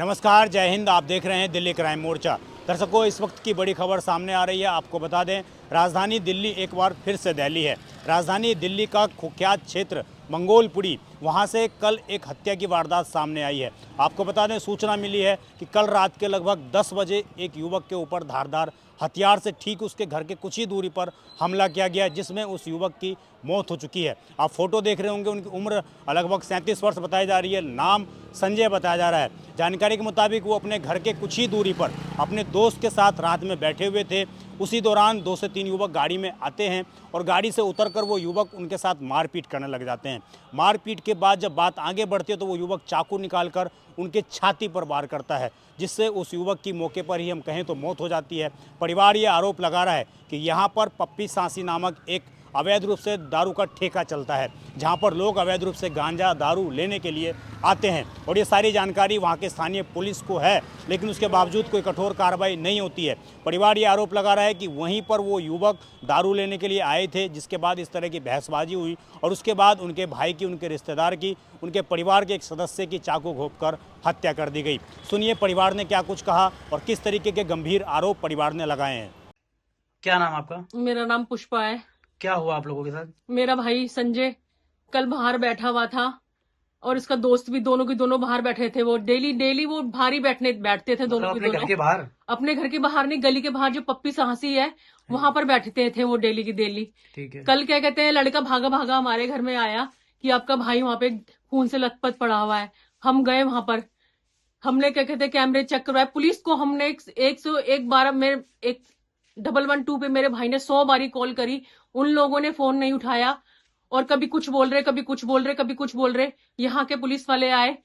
नमस्कार, जय हिंद। आप देख रहे हैं दिल्ली क्राइम मोर्चा। दर्शकों, इस वक्त की बड़ी खबर सामने आ रही है। आपको बता दें, राजधानी दिल्ली एक बार फिर से दहली है। राजधानी दिल्ली का कुख्यात क्षेत्र मंगोलपुरी, वहां से कल एक हत्या की वारदात सामने आई है। आपको बता दें, सूचना मिली है कि कल रात के लगभग 10 बजे एक युवक के ऊपर धारदार हथियार से ठीक उसके घर के कुछ ही दूरी पर हमला किया गया, जिसमें उस युवक की मौत हो चुकी है। आप फोटो देख रहे होंगे, उनकी उम्र लगभग 37 वर्ष बताई जा रही है। नाम संजय बताया जा रहा है। जानकारी के मुताबिक वो अपने घर के कुछ ही दूरी पर अपने दोस्त के साथ रात में बैठे हुए थे। उसी दौरान 2 से 3 युवक गाड़ी में आते हैं और गाड़ी से उतरकर वो युवक उनके साथ मारपीट करने लग जाते हैं। मारपीट के बाद जब बात आगे बढ़ती है तो वो युवक चाकू निकालकर उनके छाती पर वार करता है, जिससे उस युवक की मौके पर ही हम कहें तो मौत हो जाती है। परिवार ये आरोप लगा रहा है कि यहाँ पर पप्पी सांसी नामक एक अवैध रूप से दारू का ठेका चलता है, जहां पर लोग अवैध रूप से गांजा दारू लेने के लिए आते हैं। और ये सारी जानकारी वहां के स्थानीय पुलिस को है, लेकिन उसके बावजूद कोई कठोर कार्रवाई नहीं होती है। परिवार ये आरोप लगा रहा है कि वहीं पर वो युवक दारू लेने के लिए आए थे, जिसके बाद इस तरह की बहसबाजी हुई और उसके बाद उनके भाई की, उनके रिश्तेदार की, उनके परिवार के एक सदस्य की चाकू घोंपकर हत्या कर दी गई। सुनिए परिवार ने क्या कुछ कहा और किस तरीके के गंभीर आरोप परिवार ने लगाए हैं। क्या नाम आपका? मेरा नाम पुष्पा है। क्या हुआ आप लोगों के साथ? मेरा भाई संजय कल बाहर बैठा हुआ था और इसका दोस्त भी, दोनों के दोनों बाहर बैठे थे। वो डेली वो बाहर ही बैठते थे दोनों मतलब के अपने घर दोनों। के बाहर? अपने घर के बाहर नहीं, गली के बाहर जो पप्पी साहसी है वहां पर बैठते थे वो डेली की डेली। ठीक है। कल क्या कहते हैं, लड़का भागा भागा हमारे घर में आया कि आपका भाई वहां पे खून से लथपथ पड़ा हुआ है। हम गए वहां पर, हमने क्या कहते हैं कैमरे चेक करवाए। पुलिस को हमने 101 बार, मेरे 112 पे मेरे भाई ने 100 बारी कॉल करी। उन लोगों ने फोन नहीं उठाया और कभी कुछ बोल रहे, कभी कुछ बोल रहे, कभी कुछ बोल रहे। यहाँ के पुलिस वाले आए,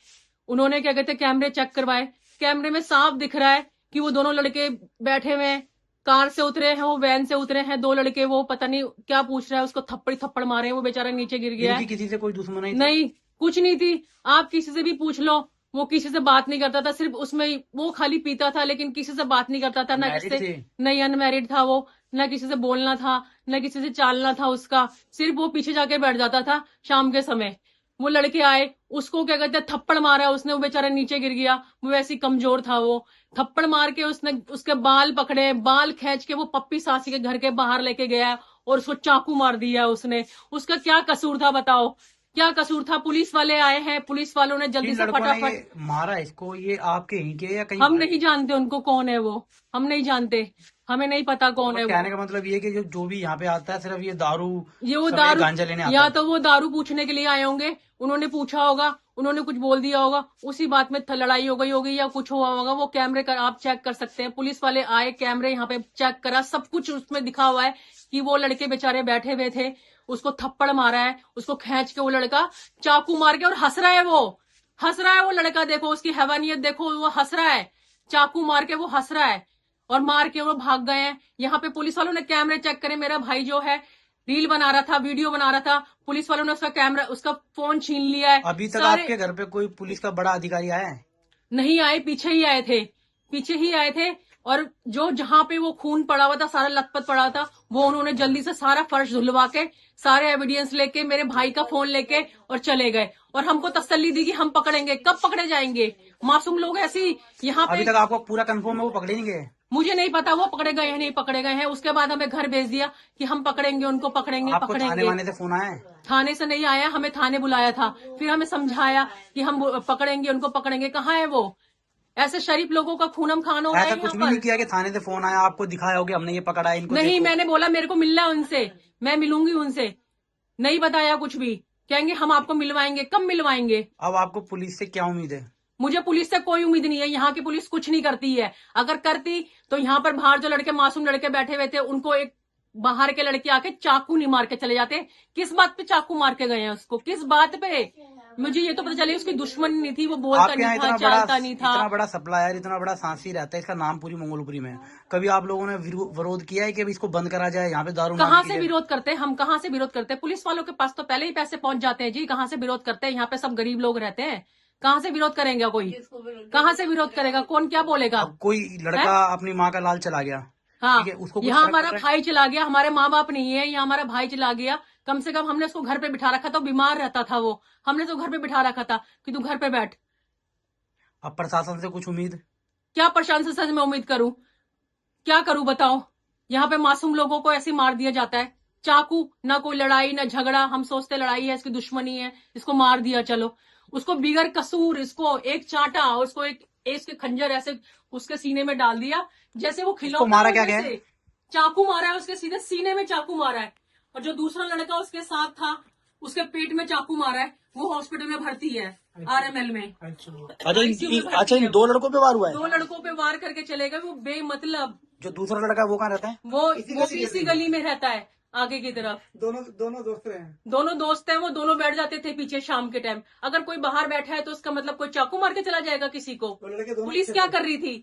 उन्होंने क्या कहते हैं कैमरे चेक करवाए। कैमरे में साफ दिख रहा है कि वो दोनों लड़के बैठे हुए हैं, कार से उतरे हैं, वो वैन से उतरे हैं। 2 लड़के, वो पता नहीं क्या पूछ रहा है, उसको थप्पड़ मारे हैं, वो बेचारा नीचे गिर गया इनकी है। किसी से कोई दुश्मनी नहीं, कुछ नहीं थी। आप किसी से भी पूछ लो, वो किसी से बात नहीं करता था। सिर्फ उसमें वो खाली पीता था, लेकिन किसी से बात नहीं करता था। ना मैरिड किसी थे? नहीं, अनमैरिड था वो। ना किसी से बोलना था, ना किसी से चालना था उसका। सिर्फ वो पीछे जाके बैठ जाता था शाम के समय। वो लड़के आए, उसको क्या कहते हैं थप्पड़ मारा उसने, वो बेचारा नीचे गिर गया। वो वैसे ही कमजोर था। वो थप्पड़ मार के उसने उसके बाल पकड़े, बाल खींच के वो पप्पी सासी के घर के बाहर लेके गया और उसको चाकू मार दिया उसने। उसका क्या कसूर था बताओ, क्या कसूर था? पुलिस वाले आए हैं, पुलिस वालों ने जल्दी इन से लड़कों ने फटाफट। ये मारा इसको, ये आपके ही के या कहीं हम बाहर नहीं के? जानते उनको कौन है वो, हम नहीं जानते, हमें नहीं पता कौन है तो वो। कहने का मतलब ये कि जो भी यहाँ पे आता है सिर्फ ये दारू ये वो सब, ये दारू, गांजा लेने आता या है। तो वो दारू पूछने के लिए आए होंगे, उन्होंने पूछा होगा, उन्होंने कुछ बोल दिया होगा, उसी बात में लड़ाई हो गई होगी या कुछ हुआ होगा। वो कैमरे कर आप चेक कर सकते हैं। पुलिस वाले आए, कैमरे यहाँ पे चेक करा, सब कुछ उसमें दिखा हुआ है कि वो लड़के बेचारे बैठे हुए थे, उसको थप्पड़ मारा है, उसको खींच के वो लड़का चाकू मार के, और हंस रहा है वो, हंस रहा है वो लड़का। देखो उसकी हैवानियत देखो, वो हंस रहा है, चाकू मार के वो हंस रहा है और मार के वो भाग गए हैं। यहाँ पे पुलिस वालों ने कैमरे चेक करे। मेरा भाई जो है रील बना रहा था, वीडियो बना रहा था, पुलिस वालों ने उसका कैमरा, उसका फोन छीन लिया है। अभी तक सारे आपके घर पे कोई पुलिस का बड़ा अधिकारी आया है? नहीं आए, पीछे ही आए थे, पीछे ही आए थे। और जो जहां पे वो खून पड़ा हुआ था, सारा लथपथ पड़ा था, वो उन्होंने जल्दी से सारा फर्श धुलवा के, सारे एविडेंस लेके, मेरे भाई का फोन लेके और चले गए। और हमको तसल्ली दी कि हम पकड़ेंगे। कब पकड़े जाएंगे? मासूम लोग ऐसी यहाँ अभी पे। तक आपको पूरा कंफर्म है वो पकड़े नहीं गए? मुझे नहीं पता वो पकड़े गए हैं नहीं पकड़े गए हैं। उसके बाद हमें घर भेज दिया कि हम पकड़ेंगे उनको, पकड़ेंगे आपको थाने पकड़ेंगे। वाने से फोन आया है? थाने से नहीं आया, हमें थाने बुलाया था। फिर हमें समझाया कि हम पकड़ेंगे उनको, पकड़ेंगे। कहाँ है वो? ऐसे शरीफ लोगों का खूनम खान हो रहा है ऐसा यहाँ कुछ भी नहीं पर। किया कि थाने से फोन आया आपको दिखाया हो कि हमने ये पकड़ा है इनको? नहीं, देखो। मैंने बोला मेरे को मिलना है उनसे, मैं मिलूंगी उनसे। नहीं बताया कुछ भी, कहेंगे हम आपको मिलवाएंगे। कब मिलवाएंगे? अब आपको पुलिस से क्या उम्मीद है? मुझे पुलिस से कोई उम्मीद नहीं है। यहाँ की पुलिस कुछ नहीं करती है। अगर करती तो यहाँ पर बाहर जो लड़के, मासूम लड़के बैठे हुए थे, उनको एक बाहर के लड़के आके चाकू नहीं मार के चले जाते। किस बात पे चाकू मार के गए हैं उसको? किस बात पे? मुझे ये तो पता चले उसकी दुश्मनी नहीं थी, वो बोलता आपके यहाँ नहीं था, इतना चालता नहीं था। इतना बड़ा सप्लायर, इतना बड़ा सांसी रहता है, इसका नाम पूरी मंगोलपुरी में है। कभी आप लोगों ने विरोध किया है कि अभी इसको बंद करा जाए, यहाँ पे दारू कहाँ की से जाए? विरोध करते हैं हम? कहाँ से विरोध करते हैं? पुलिस वालों के पास तो पहले ही पैसे पहुंच जाते हैं जी। कहाँ से विरोध करते हैं? यहाँ पे सब गरीब लोग रहते हैं। कहाँ से विरोध करेंगे कोई? कहाँ से विरोध करेगा? कौन क्या बोलेगा? अब कोई लड़का अपनी माँ का लाल चला गया, हाँ, ठीक है, उसको कुछ यहाँ फर्क हमारा पड़ रहा है? भाई चला गया, हमारे माँ बाप नहीं है, यहाँ हमारा भाई चला गया। कम से कम हमने उसको घर पे बिठा रखा था, बीमार रहता था वो, हमने तो घर पे बिठा रखा था कि तू घर पे बैठ। अब प्रशासन से कुछ उम्मीद? क्या प्रशासन से मैं उम्मीद करूं? क्या करूं बताओ? यहाँ पे मासूम लोगों को ऐसे मार दिया जाता है, चाकू, ना कोई लड़ाई ना झगड़ा, हम सोचते लड़ाई है, इसकी दुश्मनी है, इसको मार दिया, चलो उसको बिगर कसूर इसको एक चाटा, उसको एक इसके खंजर ऐसे उसके सीने में डाल दिया जैसे वो खिलौना। मारा क्या गया है? चाकू मारा है उसके सीधे सीने में, चाकू मारा है। और जो दूसरा लड़का उसके साथ था उसके पेट में चाकू मारा है, वो हॉस्पिटल में भर्ती है RML में। अच्छा, इन 2 लड़कों पे वार हुआ है? 2 लड़कों पे वार करके चले गए, वो बेमतलब। जो दूसरा लड़का है वो कहाँ रहता है? वो भी इसी गली में रहता है, आगे की तरफ। दोनों दोस्त हैं। दोनों दोस्त हैं, वो दोनों बैठ जाते थे पीछे शाम के टाइम। अगर कोई बाहर बैठा है तो उसका मतलब कोई चाकू मार के चला जाएगा किसी को? पुलिस क्या कर रही थी?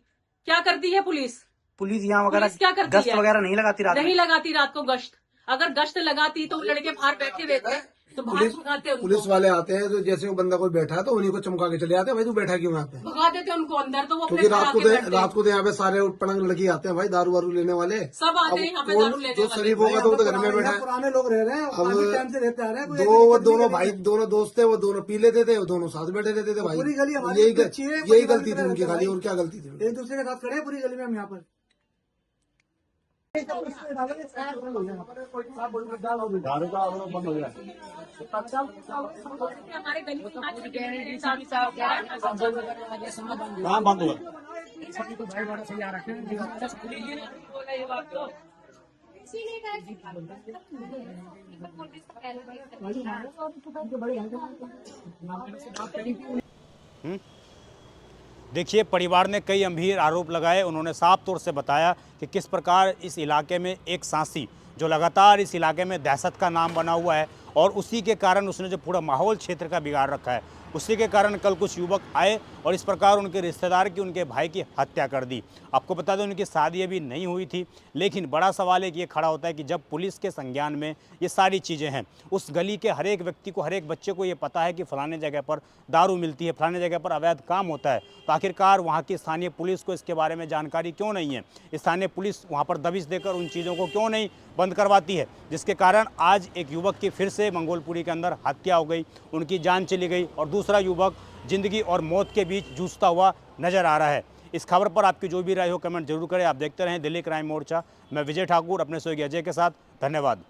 क्या करती है पुलिस? पुलिस यहाँ वगैरह पुलिस क्या करती गश्त है? वगैरह नहीं लगाती रात में? नहीं लगाती रात को गश्त। अगर गश्त लगाती तो वो लड़के बाहर बैठे रहते तो बाहर भगाते उनको। पुलिस वाले आते हैं तो जैसे वो बंदा कोई बैठा है तो उन्हीं को चमका के चले जाते हैं, भाई तू बैठा क्यों यहाँ पे? भगा देते उनको अंदर, तो वो क्योंकि अपने रात को तो यहाँ पे सारे उटपटांग लड़की आते हैं भाई, दारू वारू लेने वाले सब आते हैं यहाँ पे दारू लेने जो वाले। शरीफ होगा तो वो तो घर में बैठा है। पुराने लोग रह रहे हैं, काफी टाइम से रहते आ रहे हैं। वो दोनों भाई, दोनों दोस्त थे, वो दोनों पी लेते थे, वो दोनों साथ बैठे रहते थे भाई। पूरी गली हमारी यही अच्छी है, यही गलती थी उनकी खाली, और क्या गलती थी? एक दूसरे के साथ खड़े हैं पूरी गली में हम यहाँ पर। हमारे गली में कहाँ बंद हुआ? देखिए, परिवार ने कई गंभीर आरोप लगाए। उन्होंने साफ तौर से बताया कि किस प्रकार इस इलाके में एक सांसी जो लगातार इस इलाके में दहशत का नाम बना हुआ है, और उसी के कारण उसने जो पूरा माहौल क्षेत्र का बिगाड़ रखा है, उसी के कारण कल कुछ युवक आए और इस प्रकार उनके रिश्तेदार की, उनके भाई की हत्या कर दी। आपको बता दें उनकी शादी अभी नहीं हुई थी, लेकिन बड़ा सवाल है कि ये खड़ा होता है कि जब पुलिस के संज्ञान में ये सारी चीज़ें हैं, उस गली के हर एक व्यक्ति को, हर एक बच्चे को ये पता है कि फलाने जगह पर दारू मिलती है, फलाने जगह पर अवैध काम होता है, तो आखिरकार वहाँ की स्थानीय पुलिस को इसके बारे में जानकारी क्यों नहीं है? स्थानीय पुलिस वहाँ पर दबिश देकर उन चीज़ों को क्यों नहीं बंद करवाती है? जिसके कारण आज एक युवक की फिर से मंगोलपुरी के अंदर हत्या हो गई, उनकी जान चली गई, और दूसरा युवक जिंदगी और मौत के बीच जूझता हुआ नजर आ रहा है। इस खबर पर आपकी जो भी राय हो कमेंट जरूर करें। आप देखते रहें दिल्ली क्राइम मोर्चा। मैं विजय ठाकुर अपने सहयोगी अजय के साथ। धन्यवाद।